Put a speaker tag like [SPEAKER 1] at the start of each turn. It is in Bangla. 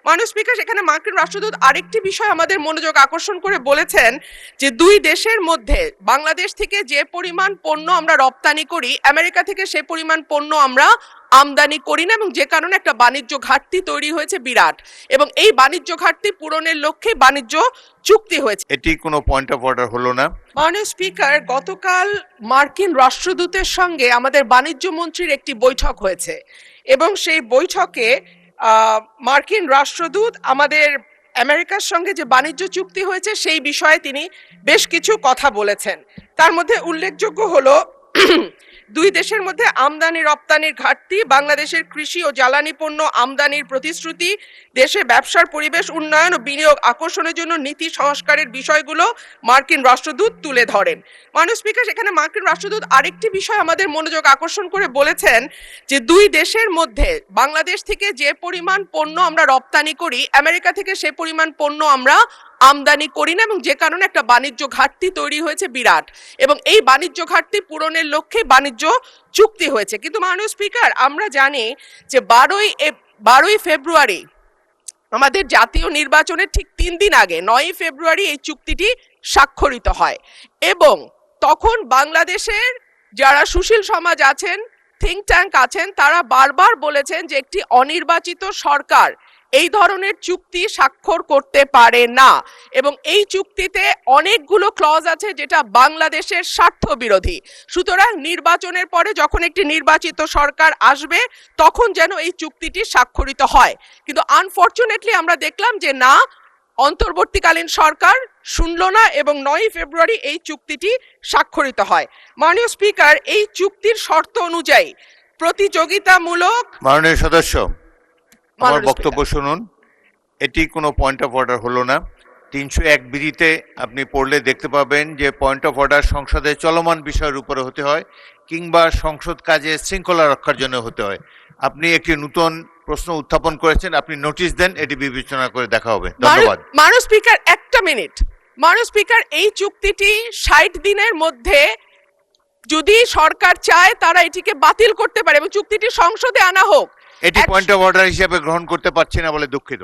[SPEAKER 1] মাননীয় স্পিকার, সেখানে মার্কিন রাষ্ট্রদূত আরেকটি বিষয় আমাদের মনোযোগ আকর্ষণ করে বলেছেন যে দুই দেশের মধ্যে বাংলাদেশ থেকে যে পরিমাণ পণ্য আমরা রপ্তানি করি, আমেরিকা থেকে সে পরিমাণ পণ্য আমরা আমদানি করি না, এবং যে কারণে একটা বাণিজ্য ঘাটতি তৈরি হয়েছে বিরাট, এবং এই বাণিজ্য ঘাটতি পূরণের লক্ষ্যে বাণিজ্য চুক্তি হয়েছে।
[SPEAKER 2] এটি কোনো পয়েন্ট অফ অর্ডার হলো না।
[SPEAKER 1] মাননীয় স্পিকার, গতকাল মার্কিন রাষ্ট্রদূতের সঙ্গে আমাদের বাণিজ্য মন্ত্রীর একটি বৈঠক হয়েছে, এবং সেই বৈঠকে মার্কিন রাষ্ট্রদূত আমাদের আমেরিকার সঙ্গে যে বাণিজ্য চুক্তি হয়েছে সেই বিষয়ে তিনি বেশ কিছু কথা বলেছেন। তার মধ্যে উল্লেখযোগ্য হলো দুই দেশের মধ্যে আমদানি রপ্তানির ঘাটতি, বাংলাদেশের কৃষি ও জ্বালানি পণ্য আমদানির প্রতিশ্রুতি, দেশে ব্যবসার পরিবেশ উন্নয়ন ও বিনিয়োগ আকর্ষণের জন্য নীতি সংস্কারের বিষয়গুলো মার্কিন রাষ্ট্রদূত তুলে ধরেন। মাননীয় স্পিকার, সেখানে মার্কিন রাষ্ট্রদূত আরেকটি বিষয় আমাদের মনোযোগ আকর্ষণ করে বলেছেন যে দুই দেশের মধ্যে বাংলাদেশ থেকে যে পরিমাণ পণ্য আমরা রপ্তানি করি, আমেরিকা থেকে সে পরিমাণ পণ্য আমরা আমদানি করি না, এবং যে কারণে একটা বাণিজ্য ঘাটতি তৈরি হয়েছে বিরাট, এবং এই বাণিজ্য ঘাটতি পূরণের লক্ষ্যে বাণিজ্য চুক্তি হয়েছে। কিন্তু মাননীয় স্পিকার, আমরা জানি যে 12ই ফেব্রুয়ারি আমাদের জাতীয় নির্বাচনের ঠিক 3 দিন আগে 9ই ফেব্রুয়ারি এই চুক্তিটি স্বাক্ষরিত হয়, এবং তখন বাংলাদেশের যারা সুশীল সমাজ আছেন, থিঙ্ক ট্যাঙ্ক আছেন, তারা বারবার বলেছেন যে একটি অনির্বাচিত সরকার এই ধরনের চুক্তি স্বাক্ষর করতে পারে না, এবং এই চুক্তিতে অনেকগুলো ক্লজ আছে যেটা বাংলাদেশের স্বার্থ বিরোধী। সুতরাং নির্বাচনের পরে যখন একটি নির্বাচিত সরকার আসবে তখন যেন এই চুক্তিটি স্বাক্ষরিত হয়। কিন্তু আনফরচুনেটলি আমরা দেখলাম যে না, অন্তর্বর্তীকালীন সরকার শুনলো না, এবং 9ই ফেব্রুয়ারি এই চুক্তিটি স্বাক্ষরিত হয়। মাননীয় স্পিকার, এই চুক্তির শর্ত অনুযায়ী প্রতিযোগিতামূলক।
[SPEAKER 2] মাননীয় সদস্য, আমার
[SPEAKER 1] মাননীয়
[SPEAKER 2] বক্তব্য শুনুন। এটি কোনো পয়েন্ট অফ অর্ডার হলো না। 301 বিধিতে আপনি পড়লে দেখতে পাবেন যে পয়েন্ট অফ অর্ডার সংসদে চলমান বিষয়ের উপরে হতে হয়, কিংবা সংসদ কাজে শৃঙ্খলা রক্ষার জন্য হতে হয়। আপনি একটি নতুন প্রশ্ন উত্থাপন করেছেন, আপনি নোটিশ দেন, এটি বিবেচনা করে দেখা হবে। ধন্যবাদ।
[SPEAKER 1] মাননীয় স্পিকার, একটা মিনিট। মাননীয় স্পিকার, এই চুক্তিটি 60 দিনের মধ্যে যদি সরকার চায় তারা এটিকে বাতিল করতে পারে, এবং চুক্তিটি সংসদে আনা হোক।
[SPEAKER 2] এটি পয়েন্ট অফ অর্ডার হিসেবে গ্রহণ করতে পারছি না বলে দুঃখিত।